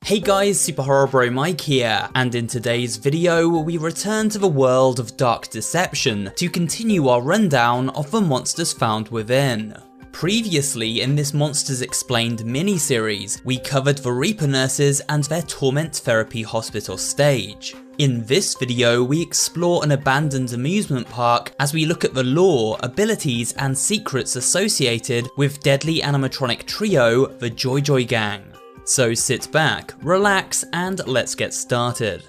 Hey guys, Super Horror Bro Mike here, and in today's video we return to the world of Dark Deception to continue our rundown of the monsters found within. Previously in this Monsters Explained mini-series, we covered the Reaper nurses and their torment therapy hospital stage. In this video we explore an abandoned amusement park as we look at the lore, abilities and secrets associated with deadly animatronic trio, the Joy Joy Gang. So sit back, relax, and let's get started.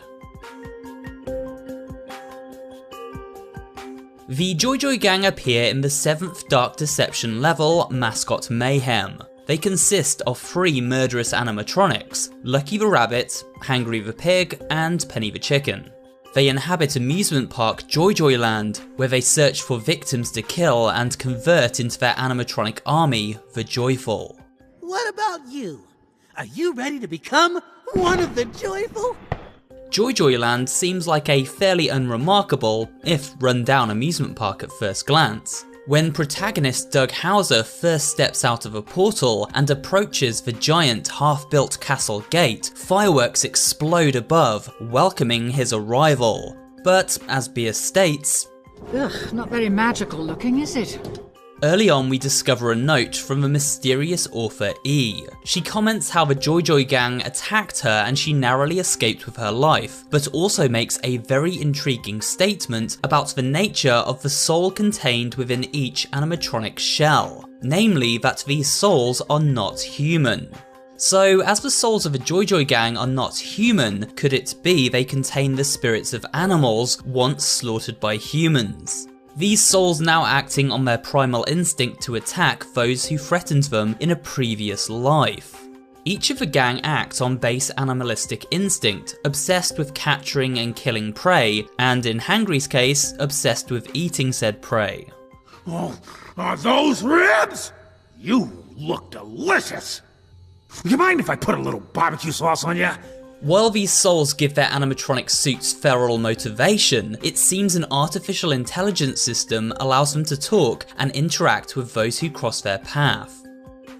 The Joy Joy Gang appear in the 7th Dark Deception level, Mascot Mayhem. They consist of 3 murderous animatronics, Lucky the Rabbit, Hangry the Pig, and Penny the Chicken. They inhabit amusement park Joy Joy Land, where they search for victims to kill and convert into their animatronic army, the Joyful. What about you? Are you ready to become one of the Joyful? Joy Joy Land seems like a fairly unremarkable, if run-down amusement park at first glance. When protagonist Doug Hauser first steps out of a portal and approaches the giant half-built castle gate, fireworks explode above, welcoming his arrival. But, as Bia states, ugh, not very magical looking, is it? Early on we discover a note from the mysterious author E. She comments how the Joy Joy Gang attacked her and she narrowly escaped with her life, but also makes a very intriguing statement about the nature of the soul contained within each animatronic shell, namely that these souls are not human. So, as the souls of the Joy Joy Gang are not human, could it be they contain the spirits of animals once slaughtered by humans? These souls now acting on their primal instinct to attack those who threatened them in a previous life. Each of the gang act on base animalistic instinct, obsessed with capturing and killing prey, and in Hangry's case, obsessed with eating said prey. Oh, are those ribs? You look delicious! You mind if I put a little barbecue sauce on you? While these souls give their animatronic suits feral motivation, it seems an artificial intelligence system allows them to talk and interact with those who cross their path.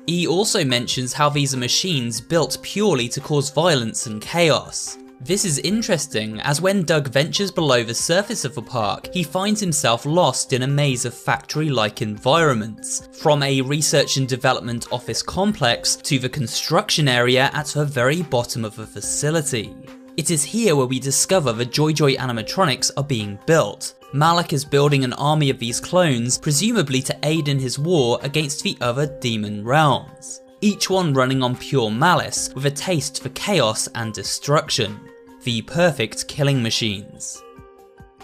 E also mentions how these are machines built purely to cause violence and chaos. This is interesting, as when Doug ventures below the surface of the park, he finds himself lost in a maze of factory-like environments, from a research and development office complex to the construction area at the very bottom of the facility. It is here where we discover the Joy Joy animatronics are being built. Malik is building an army of these clones, presumably to aid in his war against the other demon realms, each one running on pure malice with a taste for chaos and destruction. The perfect killing machines.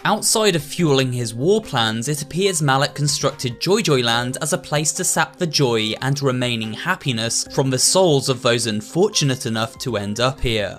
Outside of fueling his war plans, it appears Malik constructed Joy Joy Land as a place to sap the joy and remaining happiness from the souls of those unfortunate enough to end up here.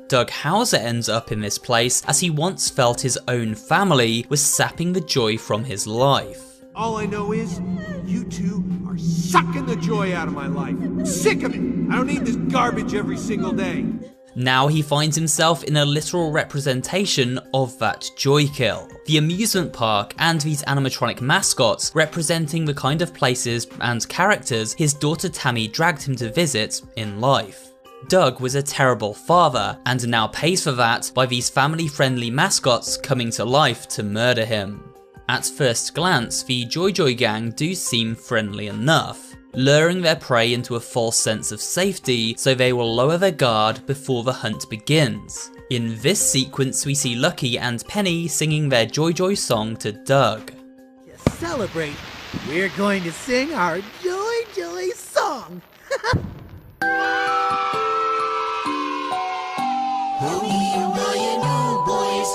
Doug Hauser ends up in this place as he once felt his own family was sapping the joy from his life. All I know is, you two are sucking the joy out of my life. I'm sick of it. I don't need this garbage every single day. Now he finds himself in a literal representation of that joy kill. The amusement park and these animatronic mascots representing the kind of places and characters his daughter Tammy dragged him to visit in life. Doug was a terrible father and now pays for that by these family-friendly mascots coming to life to murder him. At first glance, the Joy Joy Gang do seem friendly enough, luring their prey into a false sense of safety so they will lower their guard before the hunt begins. In this sequence we see Lucky and Penny singing their Joy Joy song to Doug. To celebrate, we're going to sing our Joy Joy song.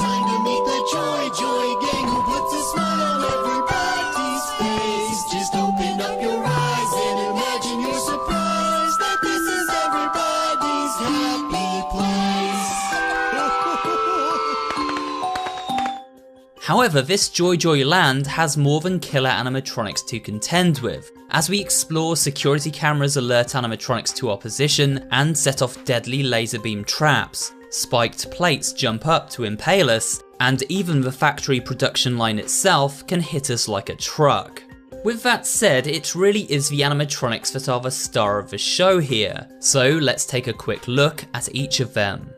Time to meet the Joy Joy Gang who puts a smile on everybody's face. Just open up your eyes and imagine you're surprised that this is everybody's happy place. However, this Joy Joy Land has more than killer animatronics to contend with, as we explore security cameras alert animatronics to our position and set off deadly laser beam traps. Spiked plates jump up to impale us, and even the factory production line itself can hit us like a truck. With that said, it really is the animatronics that are the star of the show here, so let's take a quick look at each of them.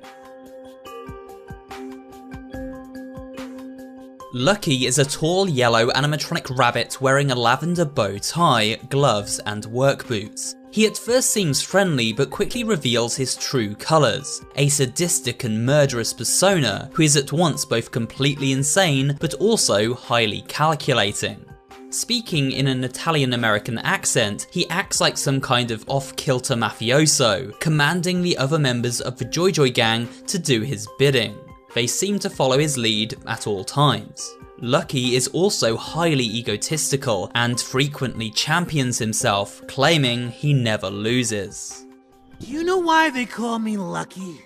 Lucky is a tall yellow animatronic rabbit wearing a lavender bow tie, gloves and work boots. He at first seems friendly but quickly reveals his true colours, a sadistic and murderous persona who is at once both completely insane but also highly calculating. Speaking in an Italian-American accent, he acts like some kind of off-kilter mafioso, commanding the other members of the Joy Joy gang to do his bidding. They seem to follow his lead at all times. Lucky is also highly egotistical and frequently champions himself, claiming he never loses. Do you know why they call me lucky?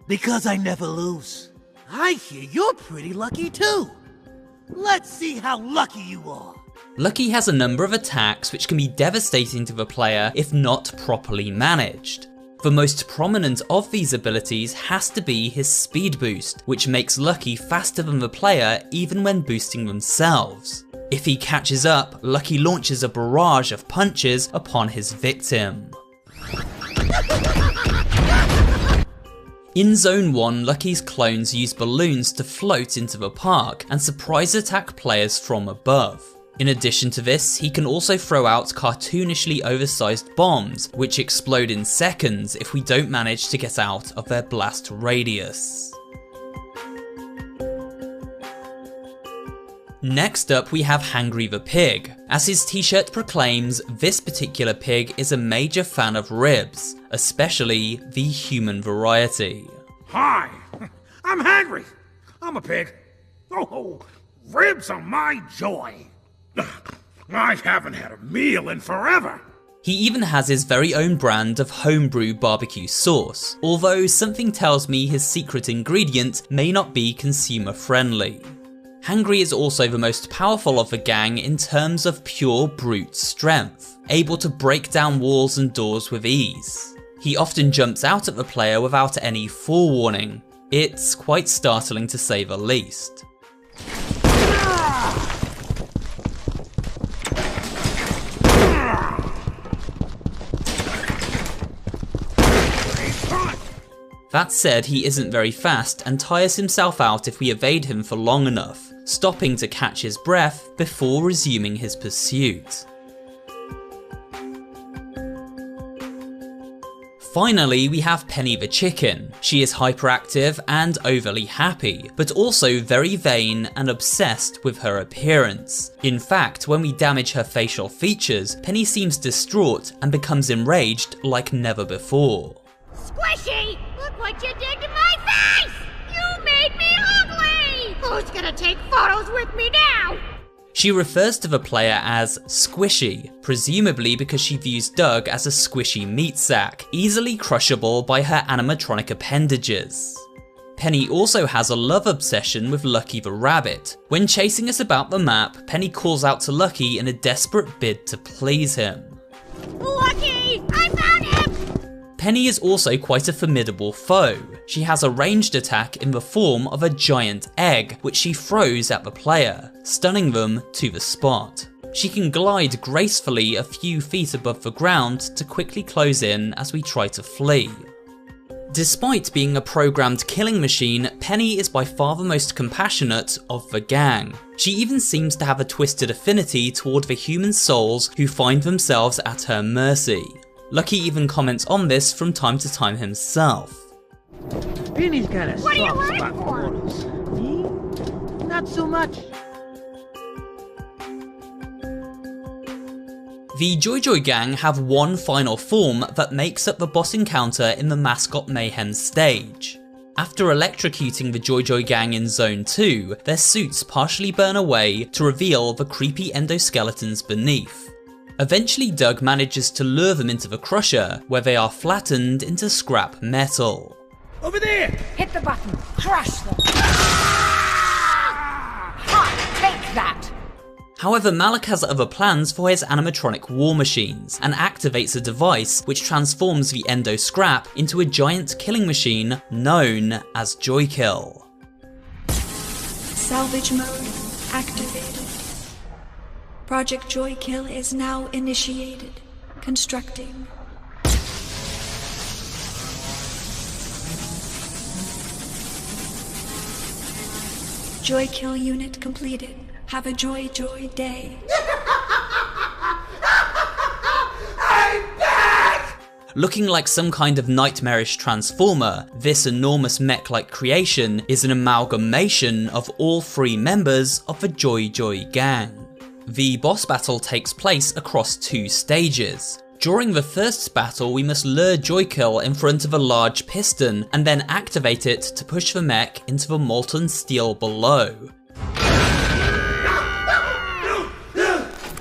Because I never lose. I hear you're pretty lucky too. Let's see how lucky you are. Lucky has a number of attacks which can be devastating to the player if not properly managed. The most prominent of these abilities has to be his speed boost, which makes Lucky faster than the player even when boosting themselves. If he catches up, Lucky launches a barrage of punches upon his victim. In Zone 1, Lucky's clones use balloons to float into the park and surprise attack players from above. In addition to this, he can also throw out cartoonishly oversized bombs, which explode in seconds if we don't manage to get out of their blast radius. Next up we have Hangry the Pig. As his t-shirt proclaims, this particular pig is a major fan of ribs, especially the human variety. Hi, I'm hungry. I'm a pig. Oh, ribs are my joy. I haven't had a meal in forever. He even has his very own brand of homebrew barbecue sauce, although something tells me his secret ingredient may not be consumer friendly. Hangry is also the most powerful of the gang in terms of pure brute strength, able to break down walls and doors with ease. He often jumps out at the player without any forewarning. It's quite startling to say the least. That said, he isn't very fast and tires himself out if we evade him for long enough, stopping to catch his breath before resuming his pursuit. Finally, we have Penny the Chicken. She is hyperactive and overly happy, but also very vain and obsessed with her appearance. In fact, when we damage her facial features, Penny seems distraught and becomes enraged like never before. Squishy! Look what you did to my face! You made me ugly! Who's gonna take photos with me now? She refers to the player as Squishy, presumably because she views Doug as a squishy meat sack, easily crushable by her animatronic appendages. Penny also has a love obsession with Lucky the Rabbit. When chasing us about the map, Penny calls out to Lucky in a desperate bid to please him. Lucky! I found him! Penny is also quite a formidable foe. She has a ranged attack in the form of a giant egg, which she throws at the player, stunning them to the spot. She can glide gracefully a few feet above the ground to quickly close in as we try to flee. Despite being a programmed killing machine, Penny is by far the most compassionate of the gang. She even seems to have a twisted affinity toward the human souls who find themselves at her mercy. Lucky even comments on this from time to time himself. Penny's got a What are you soft looking spot for? mortals. Me? Not so much. The Joy Joy gang have one final form that makes up the boss encounter in the Mascot Mayhem stage. After electrocuting the Joy Joy gang in Zone 2, their suits partially burn away to reveal the creepy endoskeletons beneath. Eventually Doug manages to lure them into the crusher, where they are flattened into scrap metal. Over there! Hit the button. Crush them. Ha! Take that! However, Malik has other plans for his animatronic war machines, and activates a device which transforms the endo scrap into a giant killing machine known as Joykill. Salvage mode activated. Project Joykill is now initiated. Constructing. Joykill unit completed. Have a joy day. Looking like some kind of nightmarish transformer, this enormous mech-like creation is an amalgamation of all 3 members of the Joy gang. The boss battle takes place across 2 stages. During the first battle, we must lure Joykill in front of a large piston and then activate it to push the mech into the molten steel below.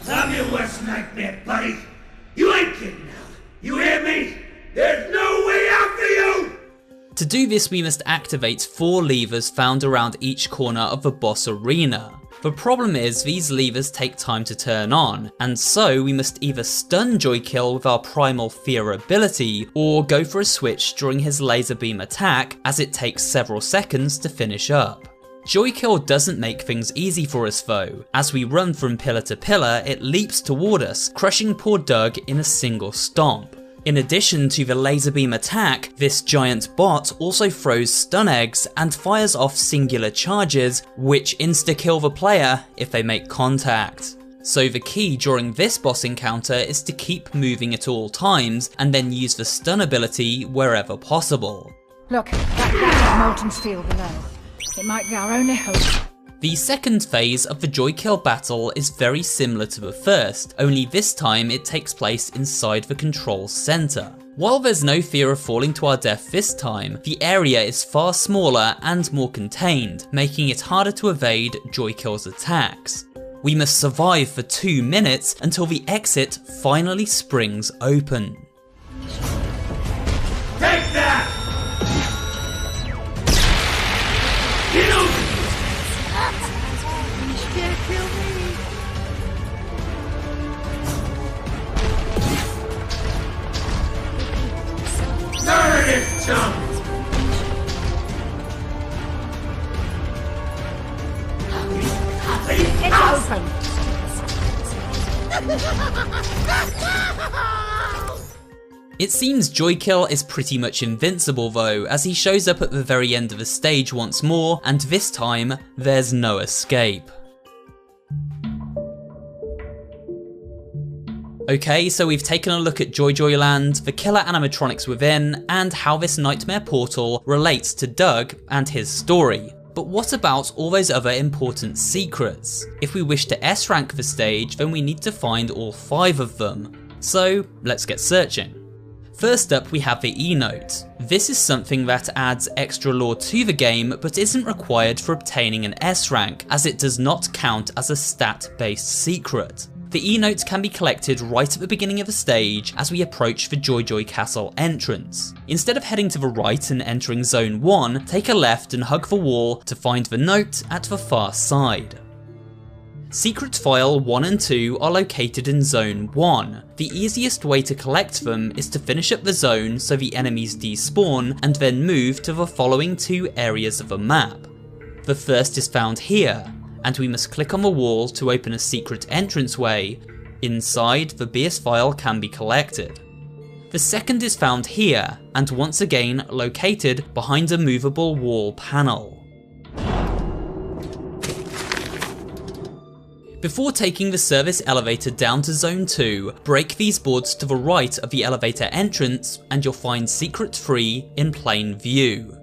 I'm your worst nightmare, buddy. You ain't getting out. You hear me? There's no way out for you! To do this, we must activate 4 levers found around each corner of the boss arena. The problem is, these levers take time to turn on, and so we must either stun Joykill with our Primal Fear ability, or go for a switch during his laser beam attack, as it takes several seconds to finish up. Joykill doesn't make things easy for us though. As we run from pillar to pillar, it leaps toward us, crushing poor Doug in a single stomp. In addition to the laser beam attack, this giant bot also throws stun eggs and fires off singular charges, which insta-kill the player if they make contact. So the key during this boss encounter is to keep moving at all times, and then use the stun ability wherever possible. Look, that's molten steel below. It might be our only hope. The second phase of the Joykill battle is very similar to the first, only this time it takes place inside the control center. While there's no fear of falling to our death this time, the area is far smaller and more contained, making it harder to evade Joykill's attacks. We must survive for 2 minutes until the exit finally springs open. Take that! Get over! You can't kill me. Turn it, chump! It's open. It seems Joykill is pretty much invincible though, as he shows up at the very end of the stage once more, and this time, there's no escape. Okay, so we've taken a look at Joyland, the killer animatronics within, and how this nightmare portal relates to Doug and his story. But what about all those other important secrets? If we wish to S-rank the stage, then we need to find all 5 of them. So, let's get searching. First up, we have the E-Note. This is something that adds extra lore to the game, but isn't required for obtaining an S-rank, as it does not count as a stat-based secret. The E-Note can be collected right at the beginning of the stage as we approach the Joy Castle entrance. Instead of heading to the right and entering Zone 1, take a left and hug the wall to find the note at the far side. Secret File 1 and 2 are located in Zone 1. The easiest way to collect them is to finish up the zone so the enemies despawn and then move to the following 2 areas of the map. The first is found here, and we must click on the wall to open a secret entranceway. Inside, the BS file can be collected. The second is found here, and once again located behind a movable wall panel. Before taking the service elevator down to Zone 2, break these boards to the right of the elevator entrance and you'll find Secret 3 in plain view.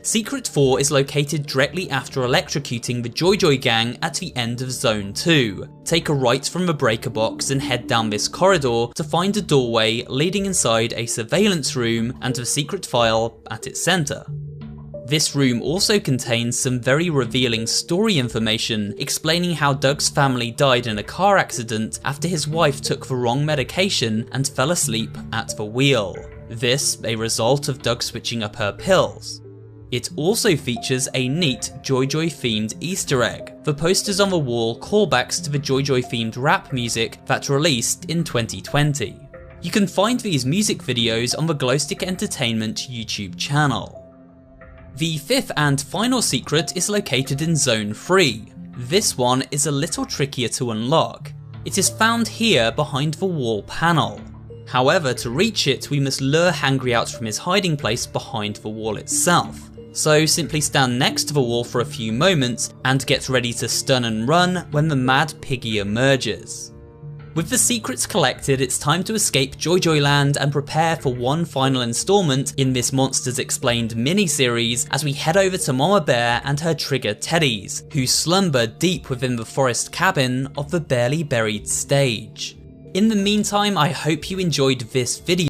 Secret 4 is located directly after electrocuting the Joy gang at the end of Zone 2. Take a right from the breaker box and head down this corridor to find a doorway leading inside a surveillance room and the secret file at its centre. This room also contains some very revealing story information explaining how Doug's family died in a car accident after his wife took the wrong medication and fell asleep at the wheel. This a result of Doug switching up her pills. It also features a neat Joy themed Easter egg. The posters on the wall callbacks to the Joy themed rap music that released in 2020. You can find these music videos on the Glowstick Entertainment YouTube channel. The 5th and final secret is located in Zone 3. This one is a little trickier to unlock. It is found here behind the wall panel. However, to reach it, we must lure Hangry out from his hiding place behind the wall itself. So simply stand next to the wall for a few moments and get ready to stun and run when the Mad Piggy emerges. With the secrets collected, it's time to escape Joy Joy Land and prepare for one final installment in this Monsters Explained mini-series as we head over to Mama Bear and her trigger teddies, who slumber deep within the forest cabin of the Barely Buried stage. In the meantime, I hope you enjoyed this video.